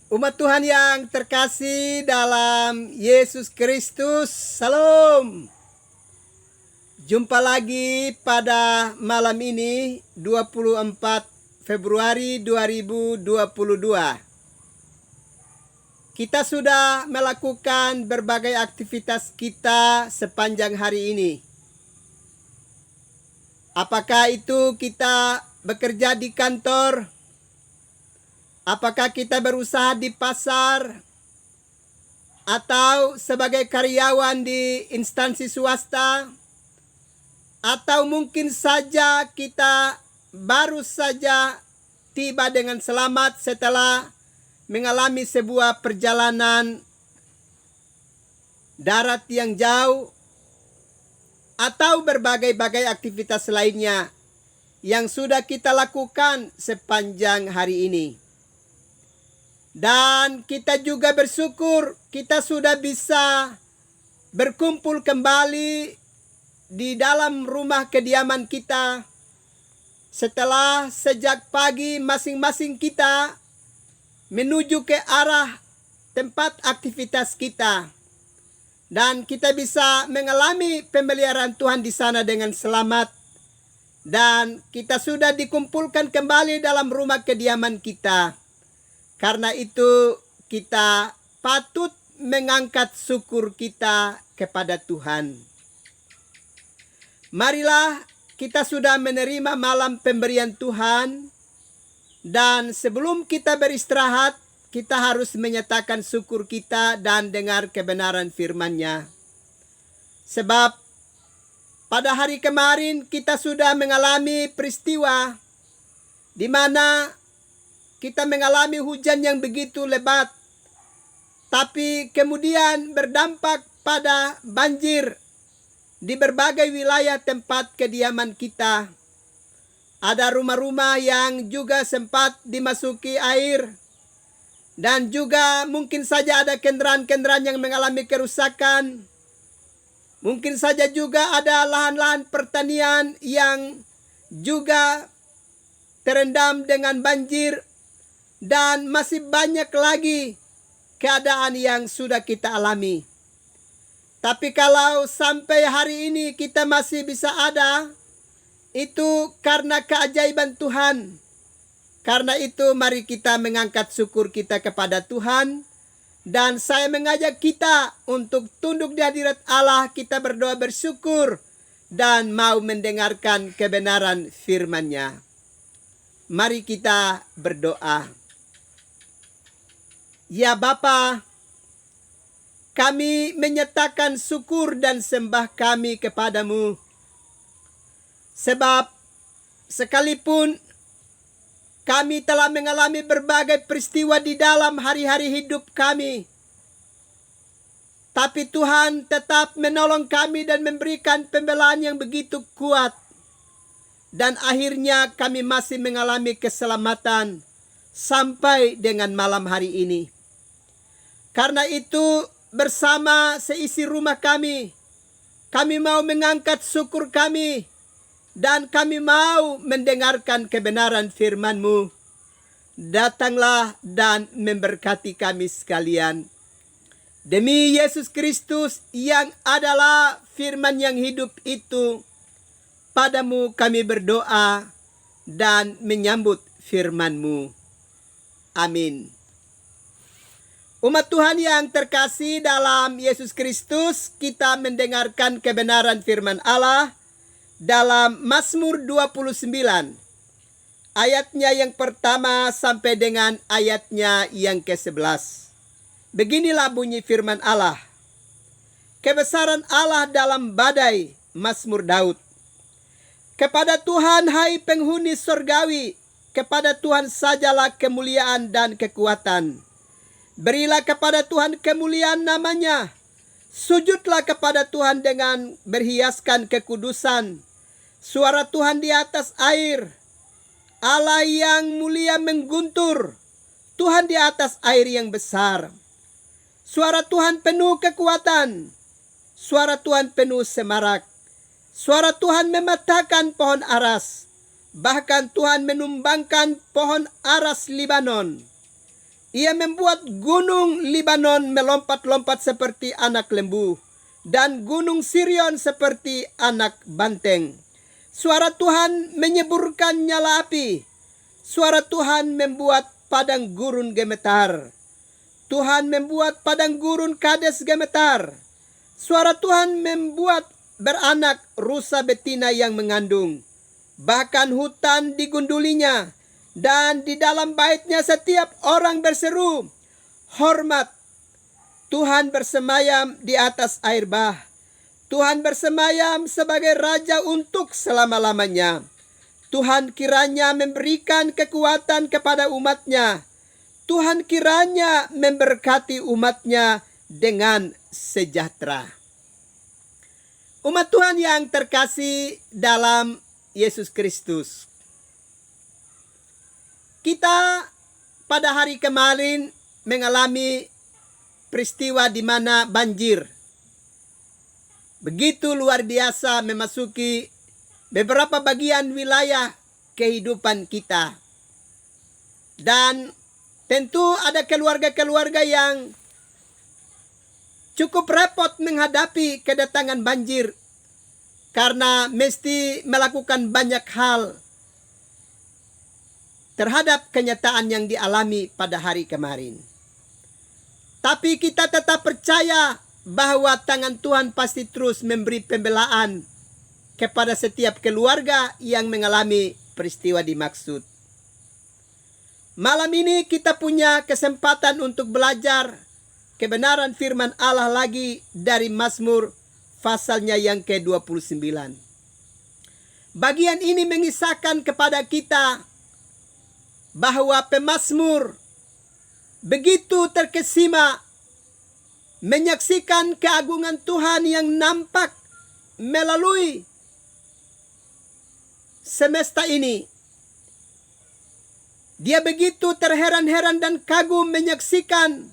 Umat Tuhan yang terkasih dalam Yesus Kristus, Salam. Jumpa lagi pada malam ini 24 Februari 2022. Kita sudah melakukan berbagai aktivitas kita sepanjang hari ini. Apakah itu kita bekerja di kantor? Apakah kita berusaha di pasar? Atau sebagai karyawan di instansi swasta? Atau mungkin saja kita baru saja tiba dengan selamat setelah mengalami sebuah perjalanan darat yang jauh, atau berbagai-bagai aktivitas lainnya yang sudah kita lakukan sepanjang hari ini. Dan kita juga bersyukur kita sudah bisa berkumpul kembali di dalam rumah kediaman kita setelah sejak pagi masing-masing kita menuju ke arah tempat aktivitas kita. Dan kita bisa mengalami pemeliharaan Tuhan di sana dengan selamat. Dan kita sudah dikumpulkan kembali dalam rumah kediaman kita. Karena itu kita patut mengangkat syukur kita kepada Tuhan. Marilah kita sudah menerima malam pemberian Tuhan. Dan sebelum kita beristirahat, kita harus menyatakan syukur kita dan dengar kebenaran firman-Nya. Sebab pada hari kemarin kita sudah mengalami peristiwa di mana kita mengalami hujan yang begitu lebat, tapi kemudian berdampak pada banjir di berbagai wilayah tempat kediaman kita. Ada rumah-rumah yang juga sempat dimasuki air, dan juga mungkin saja ada kendaraan-kendaraan yang mengalami kerusakan. Mungkin saja juga ada lahan-lahan pertanian yang juga terendam dengan banjir. Dan masih banyak lagi keadaan yang sudah kita alami. Tapi kalau sampai hari ini kita masih bisa ada, itu karena keajaiban Tuhan. Karena itu mari kita mengangkat syukur kita kepada Tuhan. Dan saya mengajak kita untuk tunduk di hadirat Allah, kita berdoa bersyukur dan mau mendengarkan kebenaran firman-Nya. Mari kita berdoa. Ya Bapa, kami menyatakan syukur dan sembah kami kepadamu. Sebab sekalipun kami telah mengalami berbagai peristiwa di dalam hari-hari hidup kami, tapi Tuhan tetap menolong kami dan memberikan pembelaan yang begitu kuat. Dan akhirnya kami masih mengalami keselamatan sampai dengan malam hari ini. Karena itu bersama seisi rumah kami mau mengangkat syukur kami, dan kami mau mendengarkan kebenaran firman-Mu. Datanglah dan memberkati kami sekalian. Demi Yesus Kristus yang adalah firman yang hidup itu, padamu kami berdoa dan menyambut firman-Mu. Amin. Umat Tuhan yang terkasih dalam Yesus Kristus, kita mendengarkan kebenaran firman Allah dalam Mazmur 29. Ayatnya yang pertama sampai dengan ayatnya yang ke-11. Beginilah bunyi firman Allah. Kebesaran Allah dalam badai, Mazmur Daud. Kepada Tuhan hai penghuni sorgawi, kepada Tuhan sajalah kemuliaan dan kekuatan. Berilah kepada Tuhan kemuliaan namanya. Sujudlah kepada Tuhan dengan berhiaskan kekudusan. Suara Tuhan di atas air. Allah yang mulia mengguntur. Tuhan di atas air yang besar. Suara Tuhan penuh kekuatan. Suara Tuhan penuh semarak. Suara Tuhan mematahkan pohon aras. Bahkan Tuhan menumbangkan pohon aras Libanon. Ia membuat gunung Libanon melompat-lompat seperti anak lembu, dan gunung Sirion seperti anak banteng. Suara Tuhan menyeburkan nyala api. Suara Tuhan membuat padang gurun gemetar. Tuhan membuat padang gurun Kades gemetar. Suara Tuhan membuat beranak rusa betina yang mengandung. Bahkan hutan digundulinya, dan di dalam baitnya setiap orang berseru, hormat. Tuhan bersemayam di atas air bah. Tuhan bersemayam sebagai Raja untuk selama-lamanya. Tuhan kiranya memberikan kekuatan kepada umatnya. Tuhan kiranya memberkati umatnya dengan sejahtera. Umat Tuhan yang terkasih dalam Yesus Kristus, kita pada hari kemarin mengalami peristiwa di mana banjir begitu luar biasa memasuki beberapa bagian wilayah kehidupan kita. Dan tentu ada keluarga-keluarga yang cukup repot menghadapi kedatangan banjir karena mesti melakukan banyak hal terhadap kenyataan yang dialami pada hari kemarin. Tapi kita tetap percaya bahwa tangan Tuhan pasti terus memberi pembelaan kepada setiap keluarga yang mengalami peristiwa dimaksud. Malam ini kita punya kesempatan untuk belajar kebenaran firman Allah lagi dari Mazmur pasalnya yang ke-29. Bagian ini mengisahkan kepada kita bahwa pemazmur begitu terkesima menyaksikan keagungan Tuhan yang nampak melalui semesta ini. Dia begitu terheran-heran dan kagum menyaksikan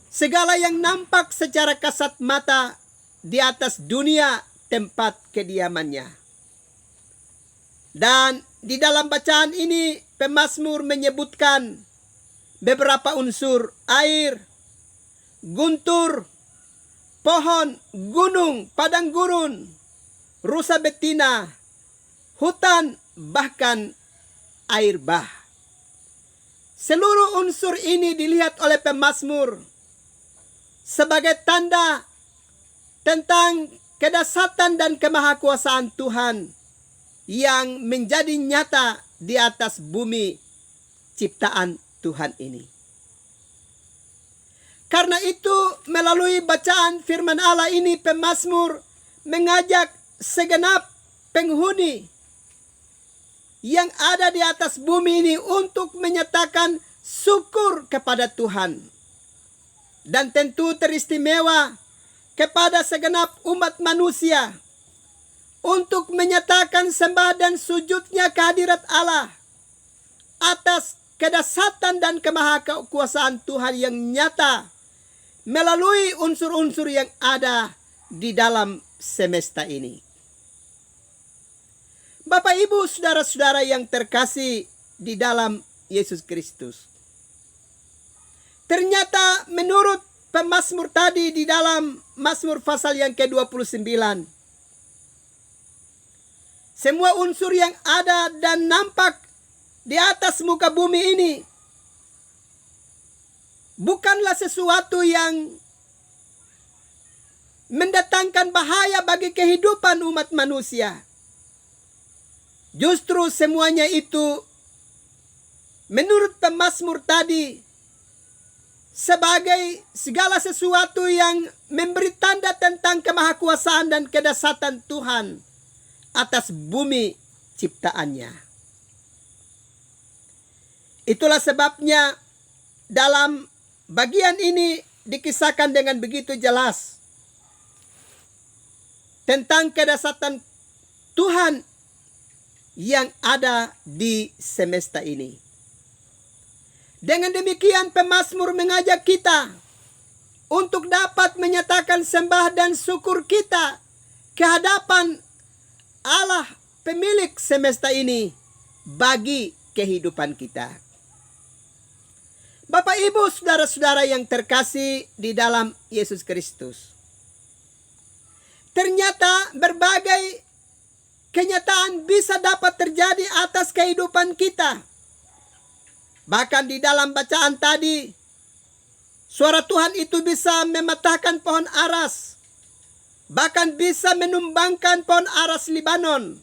segala yang nampak secara kasat mata di atas dunia tempat kediamannya. Dan di dalam bacaan ini pemazmur menyebutkan beberapa unsur: air, guntur, pohon, gunung, padang gurun, rusa betina, hutan, bahkan air bah. Seluruh unsur ini dilihat oleh pemazmur sebagai tanda tentang kedahsyatan dan kemahakuasaan Tuhan yang menjadi nyata di atas bumi ciptaan Tuhan ini. Karena itu melalui bacaan firman Allah ini pemazmur mengajak segenap penghuni yang ada di atas bumi ini untuk menyatakan syukur kepada Tuhan. Dan tentu teristimewa kepada segenap umat manusia untuk menyatakan sembah dan sujudnya kehadirat Allah atas kedahsyatan dan kemahakuasaan Tuhan yang nyata melalui unsur-unsur yang ada di dalam semesta ini. Bapak, Ibu, saudara-saudara yang terkasih di dalam Yesus Kristus, ternyata menurut pemazmur tadi di dalam Mazmur pasal yang ke-29, semua unsur yang ada dan nampak di atas muka bumi ini bukanlah sesuatu yang mendatangkan bahaya bagi kehidupan umat manusia. Justru semuanya itu menurut pemazmur tadi sebagai segala sesuatu yang memberi tanda tentang kemahakuasaan dan kedahsyatan Tuhan atas bumi ciptaannya. Itulah sebabnya dalam bagian ini dikisahkan dengan begitu jelas tentang kedahsyatan Tuhan yang ada di semesta ini. Dengan demikian pemazmur mengajak kita untuk dapat menyatakan sembah dan syukur kita ke hadapan Allah pemilik semesta ini bagi kehidupan kita. Bapak Ibu saudara-saudara yang terkasih di dalam Yesus Kristus. Ternyata berbagai kenyataan bisa dapat terjadi atas kehidupan kita. Bahkan di dalam bacaan tadi, suara Tuhan itu bisa mematahkan pohon aras. Bahkan bisa menumbangkan pohon aras Libanon.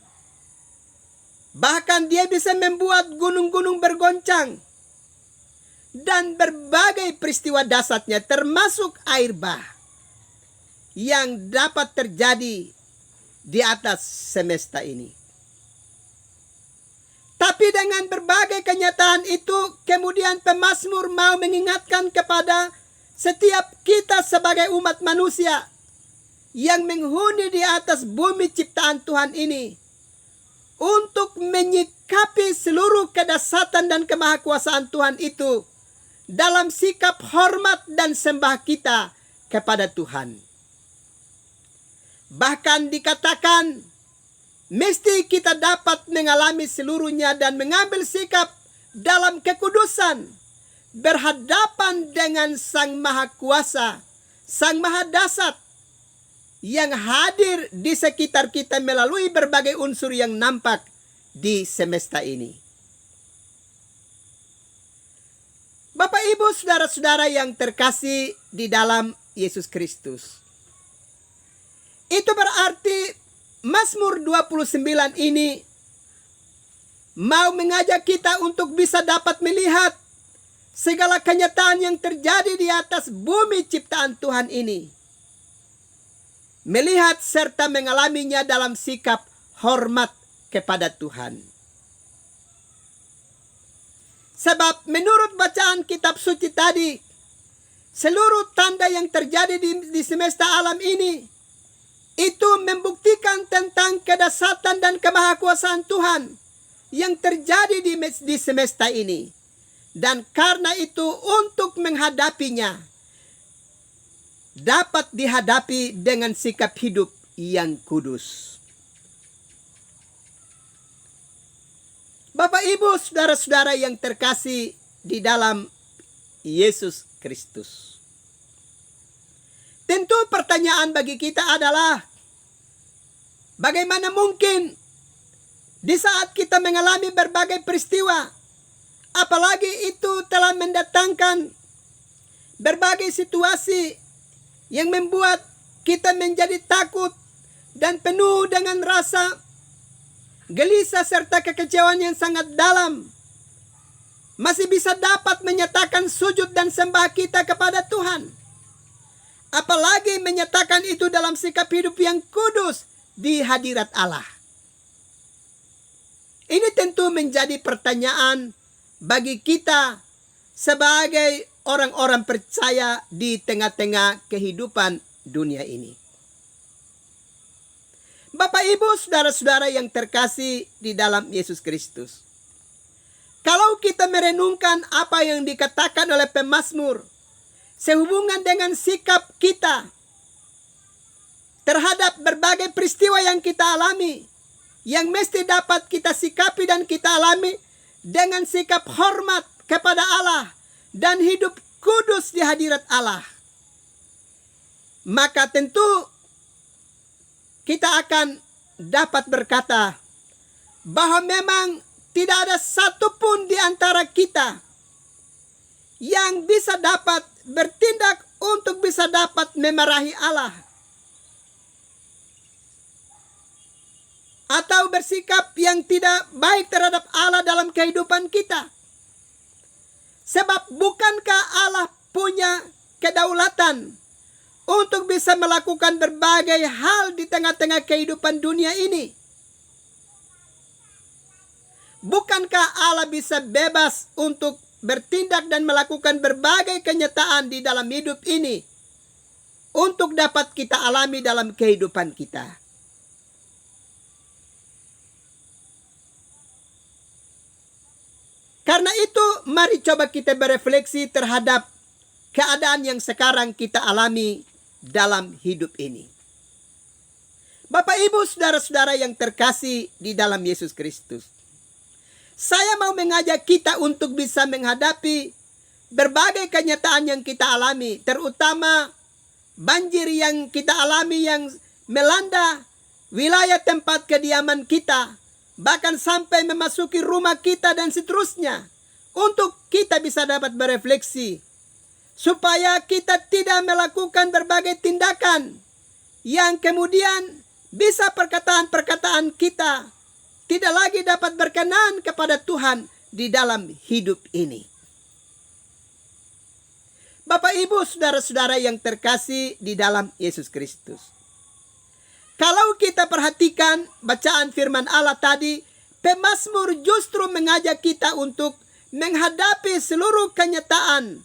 Bahkan dia bisa membuat gunung-gunung bergoncang. Dan berbagai peristiwa dahsyatnya termasuk air bah yang dapat terjadi di atas semesta ini. Tapi dengan berbagai kenyataan itu, kemudian pemazmur mau mengingatkan kepada setiap kita sebagai umat manusia yang menghuni di atas bumi ciptaan Tuhan ini, untuk menyikapi seluruh kedahsyatan dan kemahakuasaan Tuhan itu dalam sikap hormat dan sembah kita kepada Tuhan. Bahkan dikatakan, mesti kita dapat mengalami seluruhnya dan mengambil sikap dalam kekudusan, berhadapan dengan Sang Maha Kuasa, Sang Maha Dahsyat, yang hadir di sekitar kita melalui berbagai unsur yang nampak di semesta ini. Bapak Ibu saudara-saudara yang terkasih di dalam Yesus Kristus. Itu berarti Mazmur 29 ini mau mengajak kita untuk bisa dapat melihat segala kenyataan yang terjadi di atas bumi ciptaan Tuhan ini. Melihat serta mengalaminya dalam sikap hormat kepada Tuhan. Sebab menurut bacaan kitab suci tadi, seluruh tanda yang terjadi di semesta alam ini, itu membuktikan tentang kedahsyatan dan kemahakuasaan Tuhan yang terjadi di semesta ini. Dan karena itu untuk menghadapinya, dapat dihadapi dengan sikap hidup yang kudus. Bapak Ibu saudara-saudara yang terkasih di dalam Yesus Kristus. Tentu pertanyaan bagi kita adalah, bagaimana mungkin di saat kita mengalami berbagai peristiwa, apalagi itu telah mendatangkan berbagai situasi yang membuat kita menjadi takut dan penuh dengan rasa gelisah serta kekecewaan yang sangat dalam, masih bisa dapat menyatakan sujud dan sembah kita kepada Tuhan. Apalagi menyatakan itu dalam sikap hidup yang kudus di hadirat Allah. Ini tentu menjadi pertanyaan bagi kita sebagai orang-orang percaya di tengah-tengah kehidupan dunia ini. Bapak Ibu saudara-saudara yang terkasih di dalam Yesus Kristus. Kalau kita merenungkan apa yang dikatakan oleh pemazmur sehubungan dengan sikap kita terhadap berbagai peristiwa yang kita alami, yang mesti dapat kita sikapi dan kita alami dengan sikap hormat kepada Allah dan hidup kudus di hadirat Allah, maka tentu kita akan dapat berkata bahwa memang tidak ada satupun di antara kita yang bisa dapat bertindak untuk bisa dapat memarahi Allah atau bersikap yang tidak baik terhadap Allah dalam kehidupan kita. Sebab bukankah Allah punya kedaulatan untuk bisa melakukan berbagai hal di tengah-tengah kehidupan dunia ini? Bukankah Allah bisa bebas untuk bertindak dan melakukan berbagai kenyataan di dalam hidup ini untuk dapat kita alami dalam kehidupan kita? Karena itu, mari coba kita berefleksi terhadap keadaan yang sekarang kita alami dalam hidup ini. Bapak Ibu saudara-saudara yang terkasih di dalam Yesus Kristus, saya mau mengajak kita untuk bisa menghadapi berbagai kenyataan yang kita alami, terutama banjir yang kita alami yang melanda wilayah tempat kediaman kita, bahkan sampai memasuki rumah kita dan seterusnya, untuk kita bisa dapat berefleksi, supaya kita tidak melakukan berbagai tindakan yang kemudian bisa perkataan-perkataan kita tidak lagi dapat berkenan kepada Tuhan di dalam hidup ini. Bapak, Ibu, saudara-saudara yang terkasih di dalam Yesus Kristus, kalau kita perhatikan bacaan firman Allah tadi, pemazmur justru mengajak kita untuk menghadapi seluruh kenyataan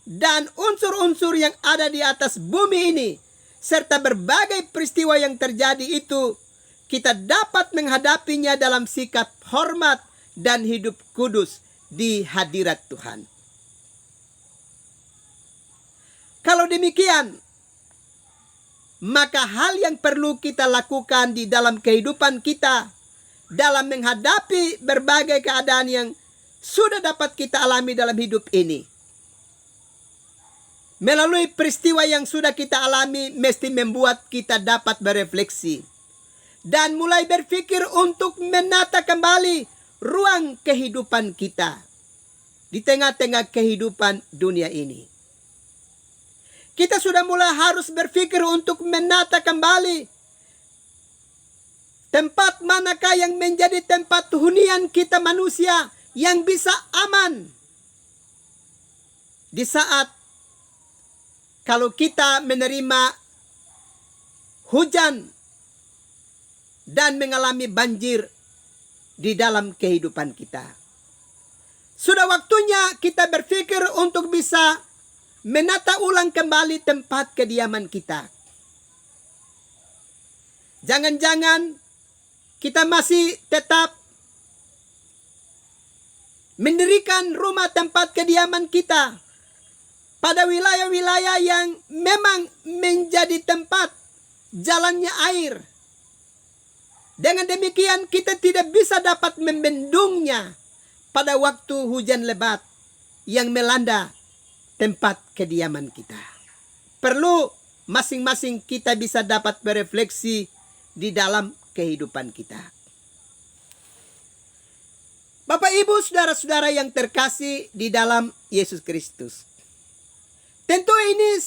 dan unsur-unsur yang ada di atas bumi ini, serta berbagai peristiwa yang terjadi itu, kita dapat menghadapinya dalam sikap hormat dan hidup kudus di hadirat Tuhan. Kalau demikian, maka hal yang perlu kita lakukan di dalam kehidupan kita dalam menghadapi berbagai keadaan yang sudah dapat kita alami dalam hidup ini, melalui peristiwa yang sudah kita alami, mesti membuat kita dapat berefleksi dan mulai berpikir untuk menata kembali ruang kehidupan kita di tengah-tengah kehidupan dunia ini. Kita sudah mulai harus berpikir untuk menata kembali tempat manakah yang menjadi tempat hunian kita manusia yang bisa aman di saat kalau kita menerima hujan dan mengalami banjir di dalam kehidupan kita. Sudah waktunya kita berpikir untuk bisa menata ulang kembali tempat kediaman kita. Jangan-jangan kita masih tetap mendirikan rumah tempat kediaman kita pada wilayah-wilayah yang memang menjadi tempat jalannya air. Dengan demikian kita tidak bisa dapat membendungnya pada waktu hujan lebat yang melanda tempat kediaman kita. Perlu masing-masing kita bisa dapat berefleksi di dalam kehidupan kita. Bapak, Ibu, saudara-saudara yang terkasih di dalam Yesus Kristus, tentu ini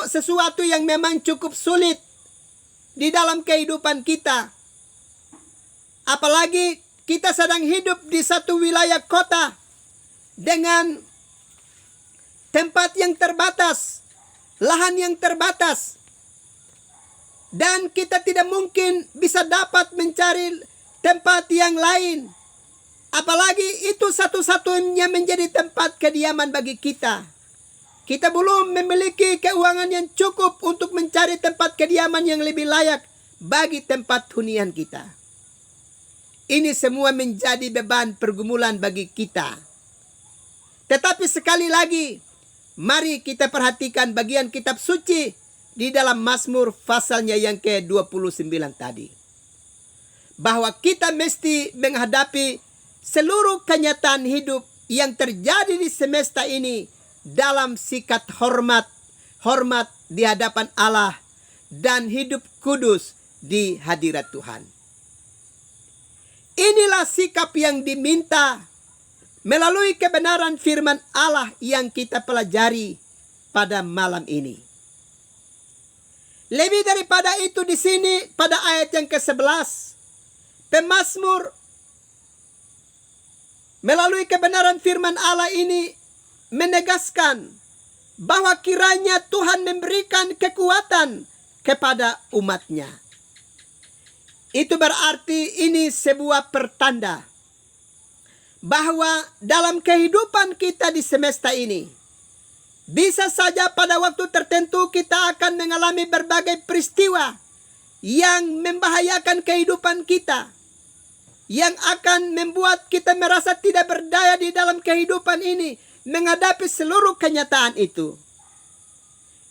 sesuatu yang memang cukup sulit di dalam kehidupan kita. Apalagi kita sedang hidup di satu wilayah kota dengan tempat yang terbatas, lahan yang terbatas, dan kita tidak mungkin bisa dapat mencari tempat yang lain. Apalagi itu satu-satunya menjadi tempat kediaman bagi kita. Kita belum memiliki keuangan yang cukup untuk mencari tempat kediaman yang lebih layak bagi tempat hunian kita. Ini semua menjadi beban pergumulan bagi kita. Tetapi sekali lagi, mari kita perhatikan bagian kitab suci di dalam Mazmur pasalnya yang ke-29 tadi. Bahwa kita mesti menghadapi seluruh kenyataan hidup yang terjadi di semesta ini dalam sikap hormat di hadapan Allah dan hidup kudus di hadirat Tuhan. Inilah sikap yang diminta melalui kebenaran firman Allah yang kita pelajari pada malam ini. Lebih daripada itu di sini pada ayat yang ke-11, pemazmur melalui kebenaran firman Allah ini menegaskan bahwa kiranya Tuhan memberikan kekuatan kepada umatnya. Itu berarti ini sebuah pertanda bahwa dalam kehidupan kita di semesta ini, bisa saja pada waktu tertentu kita akan mengalami berbagai peristiwa yang membahayakan kehidupan kita, yang akan membuat kita merasa tidak berdaya di dalam kehidupan ini, menghadapi seluruh kenyataan itu.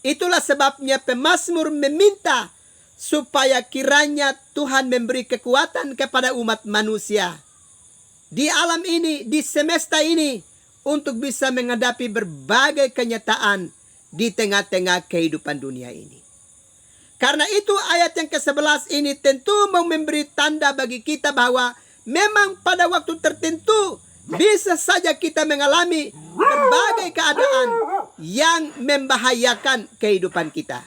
Itulah sebabnya pemazmur meminta supaya kiranya Tuhan memberi kekuatan kepada umat manusia di alam ini, di semesta ini, untuk bisa menghadapi berbagai kenyataan di tengah-tengah kehidupan dunia ini. Karena itu ayat yang ke-11 ini tentu mau memberi tanda bagi kita bahwa memang pada waktu tertentu bisa saja kita mengalami berbagai keadaan yang membahayakan kehidupan kita.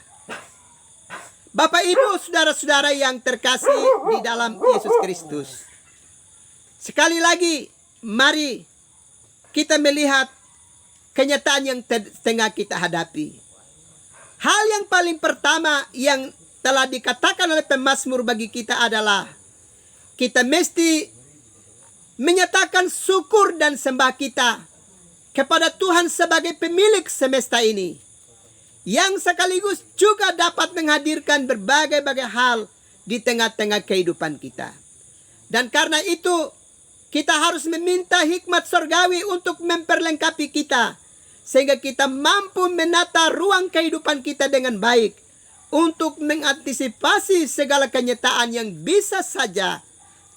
Bapak, Ibu, saudara-saudara yang terkasih di dalam Yesus Kristus. Sekali lagi, mari kita melihat kenyataan yang tengah kita hadapi. Hal yang paling pertama yang telah dikatakan oleh pemazmur bagi kita adalah kita mesti menyatakan syukur dan sembah kita kepada Tuhan sebagai pemilik semesta ini, yang sekaligus juga dapat menghadirkan berbagai-bagai hal di tengah-tengah kehidupan kita. Dan karena itu, kita harus meminta hikmat surgawi untuk memperlengkapi kita, sehingga kita mampu menata ruang kehidupan kita dengan baik untuk mengantisipasi segala kenyataan yang bisa saja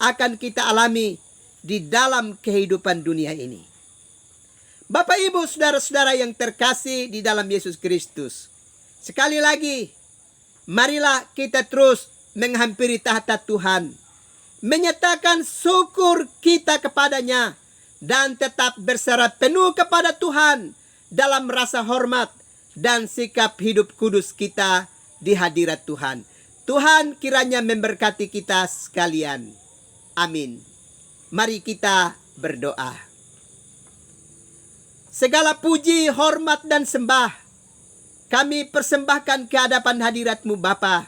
akan kita alami di dalam kehidupan dunia ini. Bapak, Ibu, saudara-saudara yang terkasih di dalam Yesus Kristus. Sekali lagi, marilah kita terus menghampiri tahta Tuhan, menyatakan syukur kita kepadanya, dan tetap berserah penuh kepada Tuhan dalam rasa hormat dan sikap hidup kudus kita di hadirat Tuhan. Tuhan kiranya memberkati kita sekalian. Amin. Mari kita berdoa. Segala puji, hormat, dan sembah kami persembahkan ke hadapan hadirat-Mu Bapa.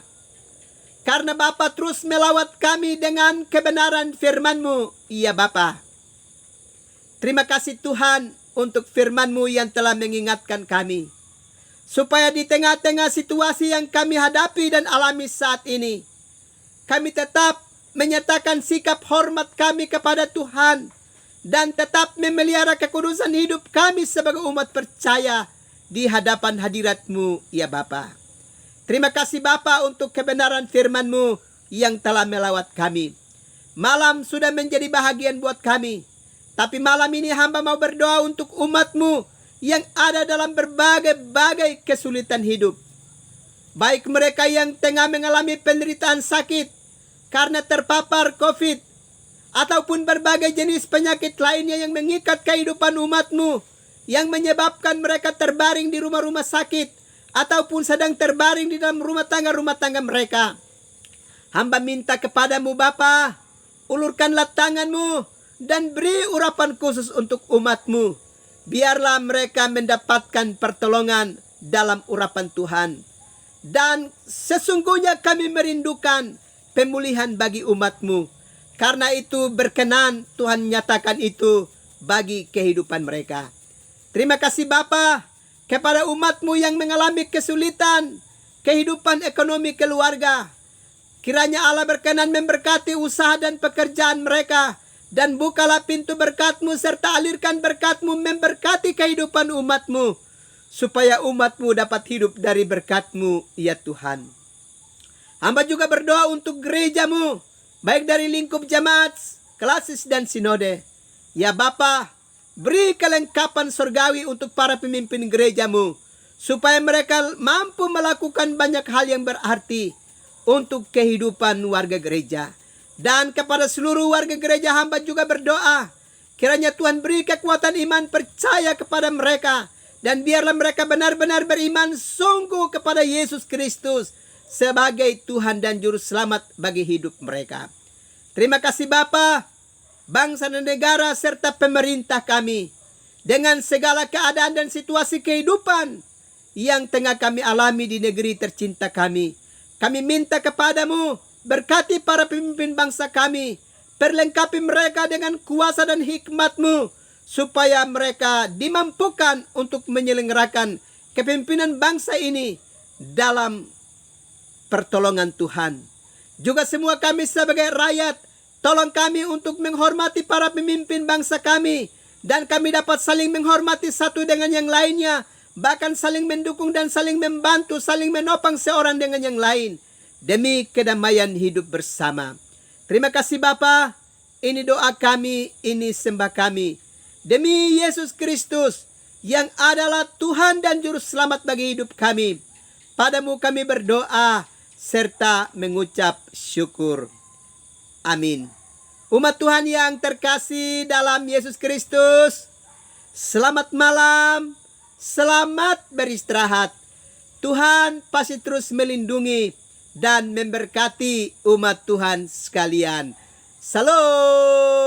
Karena Bapa terus melawat kami dengan kebenaran firman-Mu, ya Bapa. Terima kasih Tuhan untuk firman-Mu yang telah mengingatkan kami, supaya di tengah-tengah situasi yang kami hadapi dan alami saat ini, kami tetap menyatakan sikap hormat kami kepada Tuhan, dan tetap memelihara kekudusan hidup kami sebagai umat percaya di hadapan hadirat-Mu, ya Bapa. Terima kasih Bapa untuk kebenaran firman-Mu yang telah melawat kami. Malam sudah menjadi bahagian buat kami, tapi malam ini hamba mau berdoa untuk umat-Mu yang ada dalam berbagai-bagai kesulitan hidup. Baik mereka yang tengah mengalami penderitaan sakit karena terpapar COVID, ataupun berbagai jenis penyakit lainnya yang mengikat kehidupan umat-Mu, yang menyebabkan mereka terbaring di rumah-rumah sakit, ataupun sedang terbaring di dalam rumah tangga mereka. Hamba minta kepadamu Bapa, ulurkanlah tangan-Mu dan beri urapan khusus untuk umat-Mu. Biarlah mereka mendapatkan pertolongan dalam urapan Tuhan. Dan sesungguhnya kami merindukan pemulihan bagi umat-Mu. Karena itu berkenan Tuhan nyatakan itu bagi kehidupan mereka. Terima kasih Bapa kepada umat-Mu yang mengalami kesulitan kehidupan ekonomi keluarga. Kiranya Allah berkenan memberkati usaha dan pekerjaan mereka, dan bukalah pintu berkat-Mu serta alirkan berkat-Mu memberkati kehidupan umat-Mu, supaya umat-Mu dapat hidup dari berkat-Mu, ya Tuhan. Hamba juga berdoa untuk gereja-Mu, baik dari lingkup jemaat, klasis, dan sinode. Ya Bapa, beri kelengkapan surgawi untuk para pemimpin gereja-Mu, supaya mereka mampu melakukan banyak hal yang berarti untuk kehidupan warga gereja. Dan kepada seluruh warga gereja hamba juga berdoa, kiranya Tuhan beri kekuatan iman percaya kepada mereka, dan biarlah mereka benar-benar beriman sungguh kepada Yesus Kristus sebagai Tuhan dan Juru Selamat bagi hidup mereka. Terima kasih Bapa, bangsa dan negara serta pemerintah kami, dengan segala keadaan dan situasi kehidupan yang tengah kami alami di negeri tercinta kami. Kami minta kepadamu, berkati para pemimpin bangsa kami, perlengkapi mereka dengan kuasa dan hikmat-Mu, supaya mereka dimampukan untuk menyelenggarakan kepemimpinan bangsa ini dalam pertolongan Tuhan. Juga semua kami sebagai rakyat, tolong kami untuk menghormati para pemimpin bangsa kami, dan kami dapat saling menghormati satu dengan yang lainnya, bahkan saling mendukung dan saling membantu, saling menopang seorang dengan yang lain, demi kedamaian hidup bersama. Terima kasih Bapa, ini doa kami, ini sembah kami. demi Yesus Kristus yang adalah Tuhan dan Juru Selamat bagi hidup kami. Padamu kami berdoa serta mengucap syukur. Amin. Umat Tuhan yang terkasih dalam Yesus Kristus, selamat malam, selamat beristirahat. Tuhan pasti terus melindungi dan memberkati umat Tuhan sekalian. Salam.